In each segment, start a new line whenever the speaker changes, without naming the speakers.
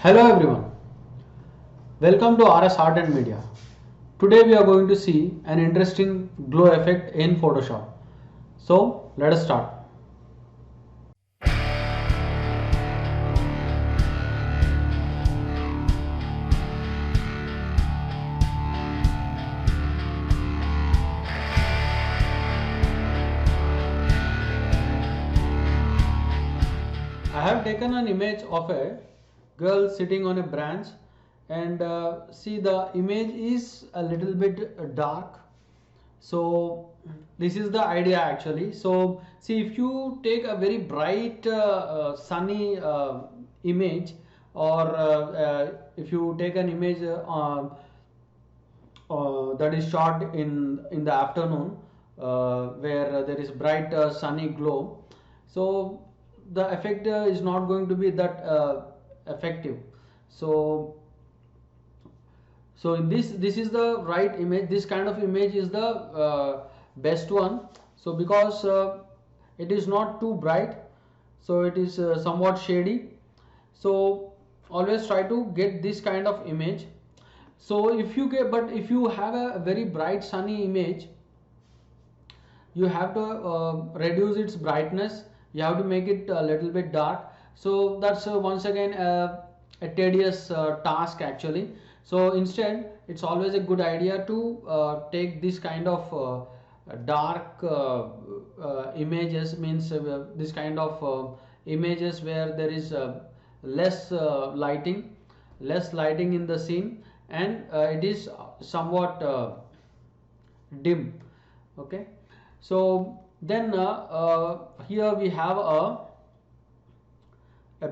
Hello everyone, welcome to RS Art and Media. Today we are going to see an interesting glow effect in Photoshop. So let us start. I have taken an image of a girl sitting on a branch and see the image is a little bit dark. So this is the idea actually. So see, if you take a very bright sunny image, or if you take an image that is shot in the afternoon, where there is bright sunny glow, so the effect is not going to be that effective. So so in this is the right image. This kind of image is the best one. So because it is not too bright, so it is somewhat shady. So always try to get this kind of image. So if you get, but if you have a very bright sunny image, you have to reduce its brightness. You have to make it a little bit dark. So that's once again a tedious task actually. So instead, it's always a good idea to take this kind of dark images, means this kind of images where there is less lighting in the scene, and it is somewhat dim. Okay. So then here we have a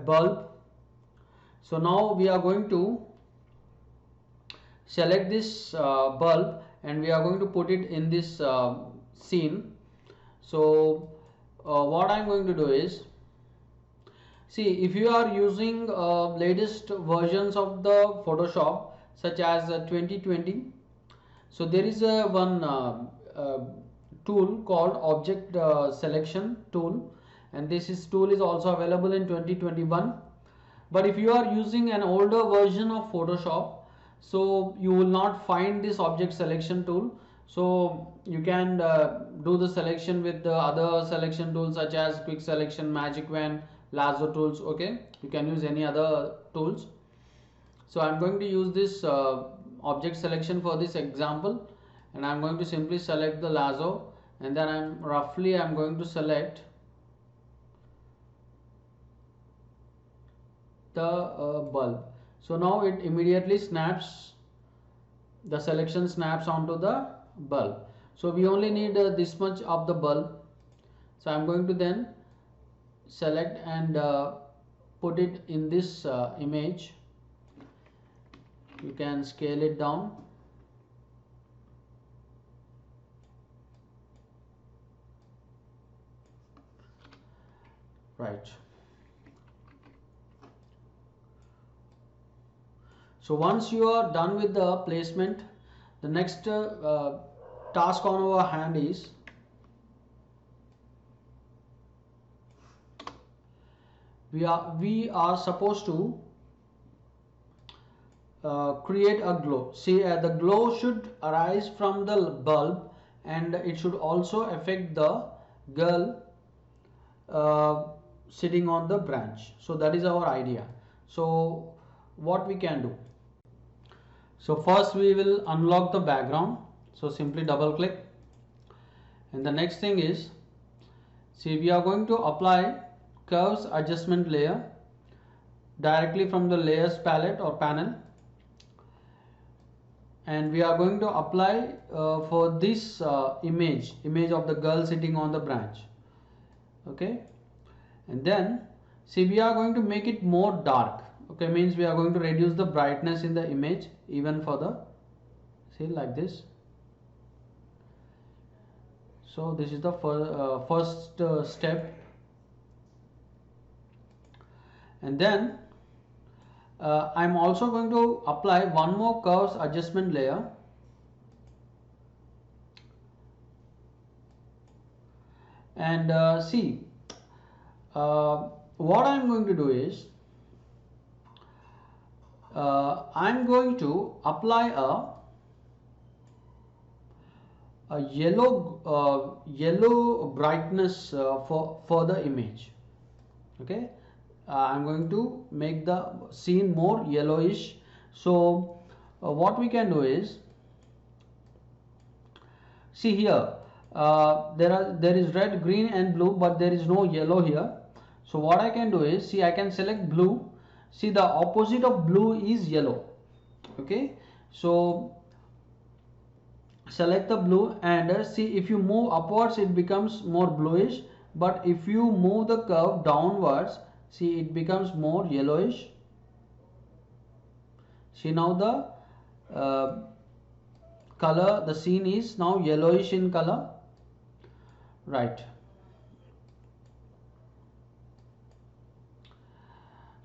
bulb. So now we are going to select this bulb and we are going to put it in this scene. So what I'm going to do is, see, if you are using latest versions of the Photoshop such as 2020, so there is a one tool called object selection tool, and tool is also available in 2021. But if you are using an older version of Photoshop, so you will not find this object selection tool. So you can do the selection with the other selection tools such as quick selection, magic wand, lasso tools. Okay, you can use any other tools. So I'm going to use this object selection for this example, and I'm going to simply select the lasso, and then I'm going to select the bulb. So now it immediately snaps, the selection snaps onto the bulb. So we only need this much of the bulb. So I'm going to then select and put it in this image. You can scale it down. Right. So once you are done with the placement, the next task on our hand is we are supposed to create a glow. See, the glow should arise from the bulb, and it should also affect the girl uh, sitting on the branch. So that is our idea. So what we can do? So first we will unlock the background. So simply double click, and the next thing is, see, we are going to apply curves adjustment layer directly from the layers palette or panel, and we are going to apply for this image of the girl sitting on the branch. Okay, and then see, we are going to make it more dark. Okay, means we are going to reduce the brightness in the image even further. See, like this. So this is the first step, and then I'm also going to apply one more curves adjustment layer, and see, what I'm going to do is, I'm going to apply a yellow brightness for the image. Okay, I'm going to make the scene more yellowish. So what we can do is, see here, there is red, green and blue, but there is no yellow here. So what I can do is, see, I can select blue. See, the opposite of blue is yellow. Okay, so select the blue and see, if you move upwards it becomes more bluish, but if you move the curve downwards, see, it becomes more yellowish. See, now the color, the scene is now yellowish in color, right?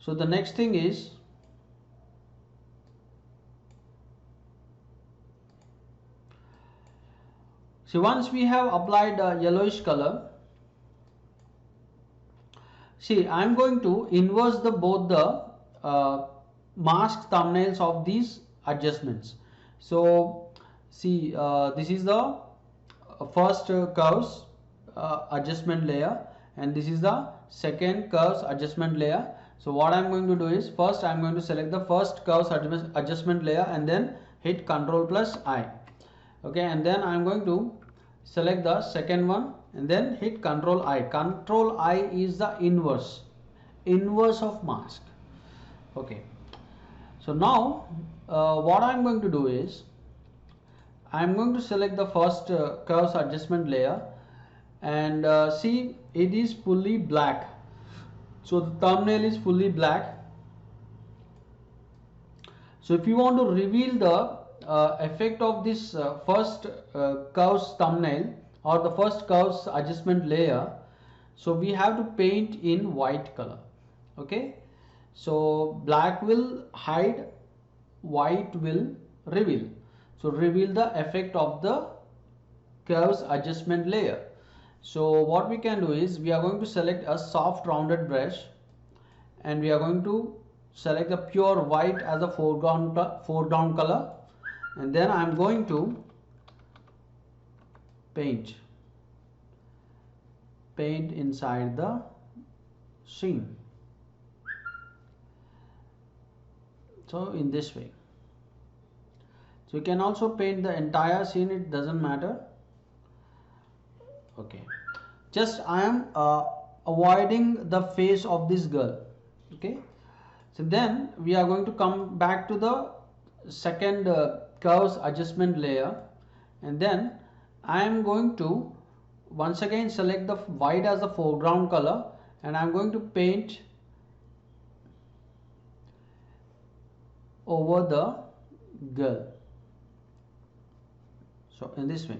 So the next thing is, see, once we have applied a yellowish color, see, I am going to inverse the both the mask thumbnails of these adjustments. So see, this is the first curves adjustment layer, and this is the second curves adjustment layer. So what I am going to do is, first I am going to select the first curves adjustment layer and then hit Ctrl+I. Okay, and then I am going to select the second one and then hit Ctrl+I. Ctrl+I is the inverse of mask. Okay, so now what I am going to do is, I am going to select the first curves adjustment layer, and see, it is fully black. So the thumbnail is fully black. So if you want to reveal the effect of this first curves thumbnail or the first curves adjustment layer, so we have to paint in white color. Okay, so black will hide, white will reveal. So reveal the effect of the curves adjustment layer. So what we can do is, we are going to select a soft rounded brush and we are going to select the pure white as a foreground color, and then I am going to paint inside the scene. So in this way. So you can also paint the entire scene, it doesn't matter. Okay, just I am avoiding the face of this girl. Okay, so then we are going to come back to the second curves adjustment layer, and then I am going to once again select the white as the foreground color, and I am going to paint over the girl. So in this way.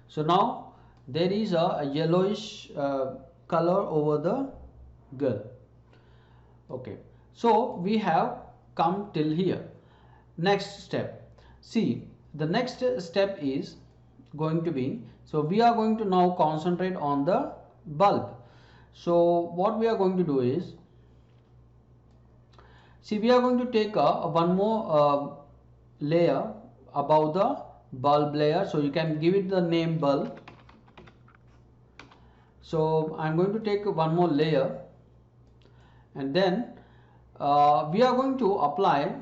So now there is a yellowish color over the girl. Okay, so we have come till here. Next step, see, the next step is going to be, so we are going to now concentrate on the bulb. So what we are going to do is, see, we are going to take one more layer above the bulb layer, so you can give it the name bulb. So I am going to take one more layer, and then we are going to apply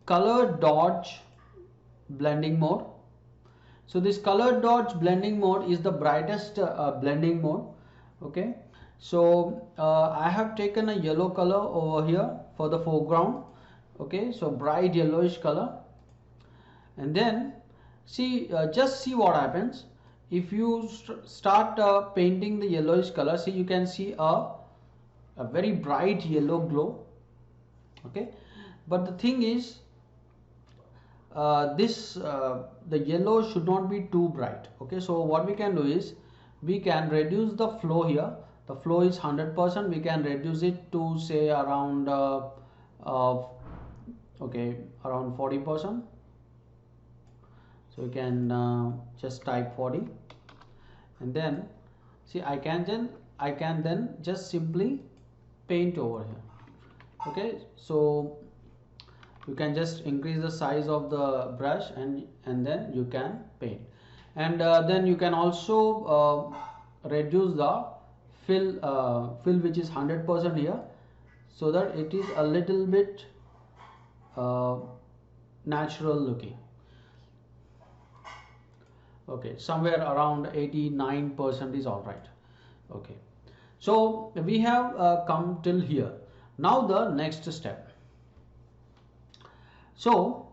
color dodge blending mode. So this color dodge blending mode is the brightest blending mode. Okay, so I have taken a yellow color over here for the foreground. Okay, so bright yellowish color, and then see, just see what happens if you start painting the yellowish color. See, you can see a very bright yellow glow. Okay, but the thing is, the yellow should not be too bright. Okay, so what we can do is, we can reduce the flow here. The flow is 100%. We can reduce it to say around okay, around 40%. So you can just type 40, and then see, I can then just simply paint over here. Okay, so You can just increase the size of the brush, and then you can paint. And then you can also reduce the fill which is 100% here, so that it is a little bit uh, natural looking. Okay, somewhere around 89% is all right. Okay, so we have come till here. Now the next step. So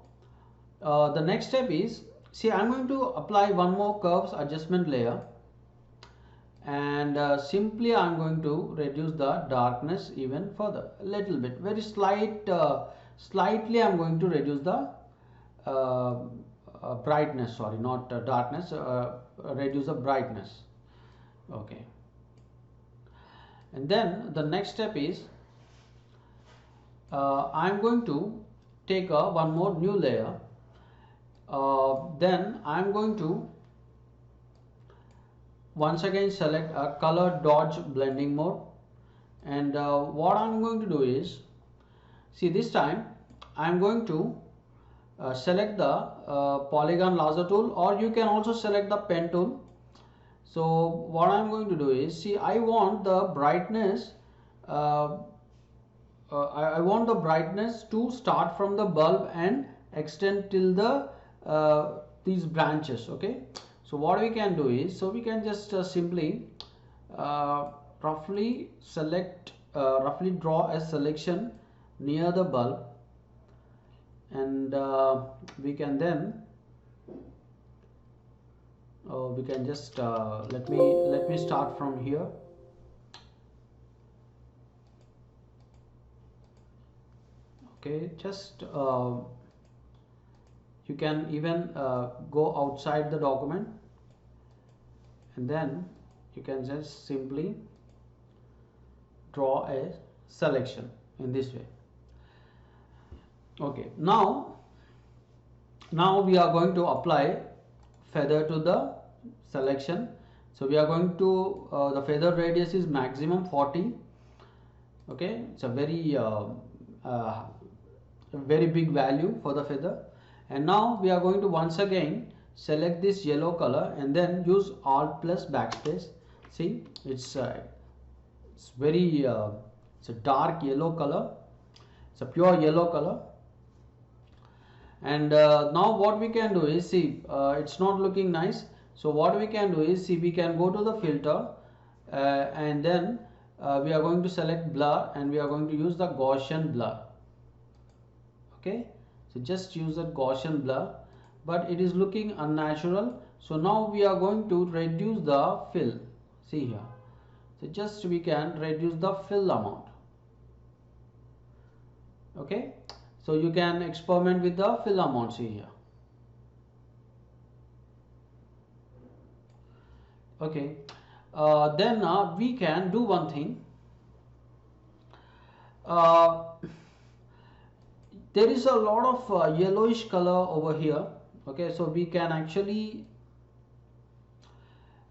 the next step is, see, I'm going to apply one more curves adjustment layer, and simply I'm going to reduce the darkness even further, a little bit, very slightly I'm going to reduce the brightness, sorry, not darkness, reduce the brightness. Okay, and then the next step is I'm going to take one more new layer. Then I'm going to once again select a color dodge blending mode, and what I'm going to do is, see, this time I'm going to select the polygon laser tool, or you can also select the pen tool. So what I'm going to do is, see, I want the brightness I want the brightness to start from the bulb and extend till the these branches. Okay, so what we can do is, so we can just simply roughly draw a selection near the bulb, and we can then we can just let me start from here. Okay, just you can even go outside the document, and then you can just simply draw a selection in this way. Okay, now we are going to apply feather to the selection. So we are going to the feather radius is maximum 40. Okay, it's a very big value for the feather. And now we are going to once again select this yellow color, and then use Alt plus backspace. See, it's very it's a dark yellow color, it's a pure yellow color. And now what we can do is, see, it's not looking nice. So what we can do is, see, we can go to the filter, and then we are going to select blur, and we are going to use the Gaussian blur. Okay, so just use that Gaussian blur, but it is looking unnatural. So now we are going to reduce the fill. See here, so just we can reduce the fill amount. Okay, so you can experiment with the fill amount. See here. Okay, then we can do one thing. There is a lot of yellowish color over here. Okay, so we can actually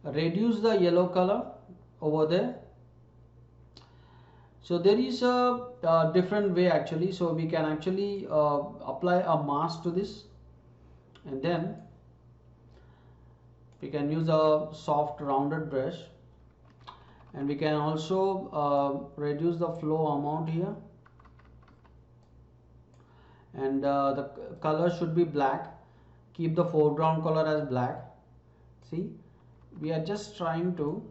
reduce the yellow color over there. So there is a different way actually. So we can actually apply a mask to this, and then we can use a soft rounded brush, and we can also reduce the flow amount here, and the color should be black. Keep the foreground color as black. See, we are just trying to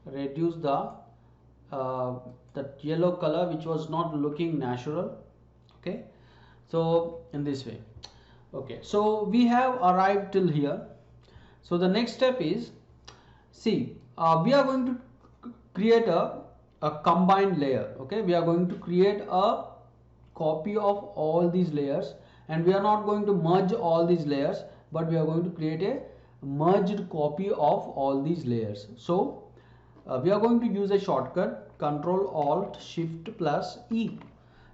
reduce the yellow color which was not looking natural. Okay, so in this way. Okay, so we have arrived till here. So the next step is, see, we are going to create a combined layer. Okay, we are going to create a copy of all these layers, and we are not going to merge all these layers, but we are going to create a merged copy of all these layers. So we are going to use a shortcut, Control Alt Shift plus E.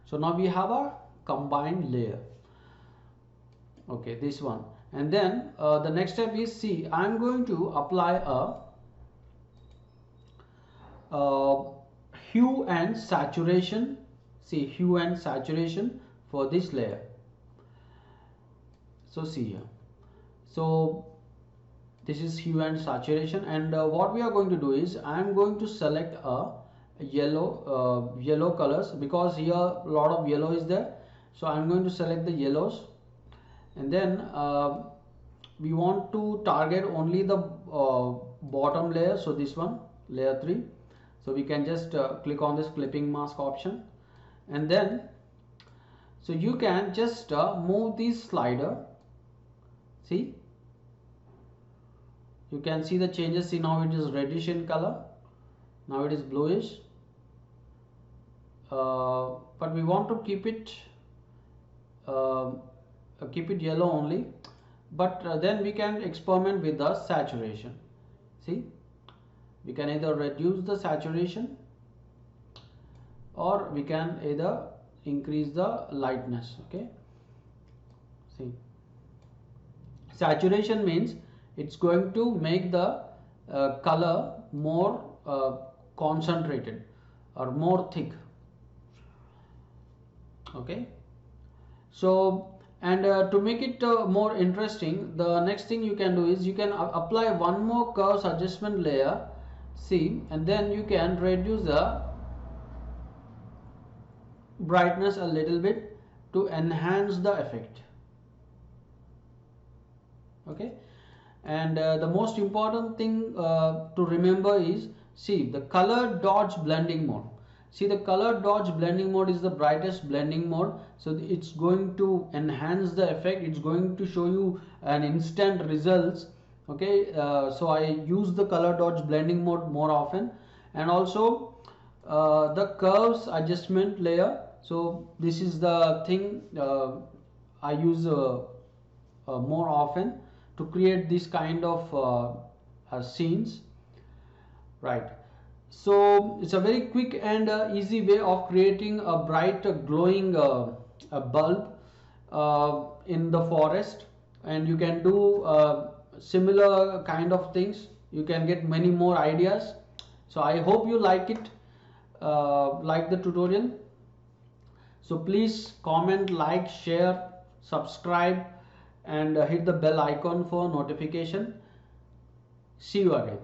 So now we have a combined layer. Okay, this one. And then the next step is, see, I'm going to apply a hue and saturation see hue and saturation for this layer. So see here, so this is hue and saturation, and what we are going to do is I am going to select a yellow colors, because here a lot of yellow is there. So I am going to select the yellows, and then we want to target only the bottom layer, so this one, layer 3. So we can just click on this clipping mask option, and then so you can just move this slider. See, you can see the changes. See, now it is reddish in color, now it is bluish, but we want to keep it yellow only. But then we can experiment with the saturation. See, we can either reduce the saturation, or we can either increase the lightness. Okay, see, saturation means it's going to make the color more concentrated or more thick. Okay, so, and to make it more interesting, the next thing you can do is you can apply one more curves adjustment layer. See, and then you can reduce the brightness a little bit to enhance the effect. Okay, and the most important thing to remember is, see, the color dodge blending mode. See, the color dodge blending mode is the brightest blending mode, so it's going to enhance the effect. It's going to show you an instant results. Okay, so I use the color dodge blending mode more often, and also the curves adjustment layer. So this is the thing I use more often to create this kind of scenes, right? So it's a very quick and easy way of creating a bright glowing a bulb in the forest, and you can do similar kind of things. You can get many more ideas. So I hope you like it, like the tutorial. So please comment, like, share, subscribe, and hit the bell icon for notification. See you again.